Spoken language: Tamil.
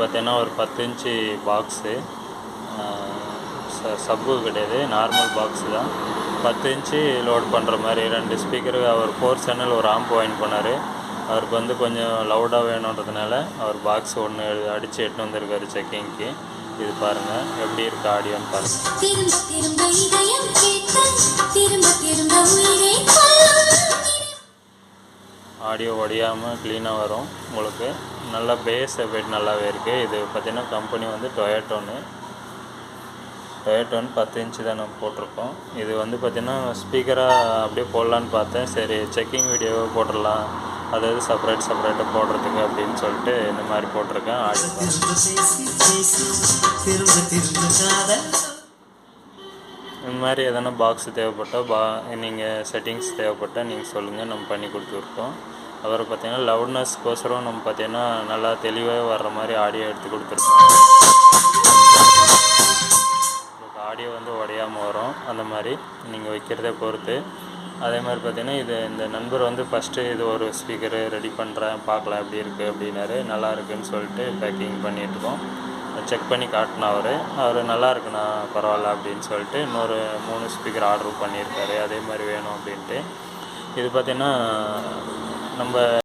பார்த்தீங்கன்னா ஒரு 10 இன்ச்சு பாக்ஸு, சப்பு கிடையாது, நார்மல் பாக்ஸு தான். 10 இன்ச்சு லோட் பண்ணுற மாதிரி 2 ஸ்பீக்கரு. அவர் 4 சேனல் ஒரு ஆம்ப் வாங்கி போனார். அவருக்கு வந்து கொஞ்சம் லவுடாக வேணுன்றதுனால அவர் பாக்ஸ் ஒன்று அடித்து எடுத்துன்னு வந்திருக்காரு செக்கிங்க்கு. இது பாருங்கள் எப்படி இருக்குது ஆடியோன்னு பாருங்கள். ஆடியோ ஒடியாமல் க்ளீனாக வரும் உங்களுக்கு. நல்லா பேஸ் எஃபெக்ட் நல்லாவே இருக்குது. இது பார்த்திங்கன்னா கம்பெனி வந்து டொயட்டோன்னு 10 இன்ச்சு தான் நம்ம போட்டிருக்கோம். இது வந்து பார்த்திங்கன்னா ஸ்பீக்கராக அப்படியே போடலான்னு பார்த்தேன். சரி செக்கிங் வீடியோவை போட்டுடலாம், அதாவது செப்பரேட்டாக போடுறதுக்கு அப்படின்னு சொல்லிட்டு இந்த மாதிரி போட்டிருக்கேன். இந்த மாதிரி எதனா பாக்ஸ் தேவைப்பட்டால் நீங்கள் செட்டிங்ஸ் தேவைப்பட்டால் நீங்கள் சொல்லுங்கள், நம்ம பண்ணி கொடுத்துருக்கோம். அப்புறம் பார்த்திங்கன்னா லவுட்னஸ்க்கோசரம் நம்ம பார்த்திங்கன்னா நல்லா தெளிவாக வர்ற மாதிரி ஆடியோ எடுத்து கொடுத்துருக்கோம். உங்களுக்கு ஆடியோ வந்து உடையாமல் வரும், அந்த மாதிரி நீங்கள் வைக்கிறத பொறுத்து. அதே மாதிரி பார்த்திங்கன்னா இந்த நண்பர் வந்து ஃபஸ்ட்டு இது ஒரு ஸ்பீக்கரு ரெடி பண்ணுறேன், பார்க்கலாம் எப்படி இருக்குது அப்படின்னாரு. நல்லா இருக்குதுன்னு சொல்லிட்டு பேக்கிங் பண்ணிட்டுருக்கோம். செக் பண்ணி காட்டினா அவர் நல்லா இருக்குண்ணா பரவாயில்ல அப்படின்னு சொல்லிட்டு இன்னொரு 3 ஸ்பீக்கர் ஆர்டர் பண்ணியிருக்காரு. அதே மாதிரி வேணும் அப்படின்ட்டு. இது பார்த்திங்கன்னா நம்ம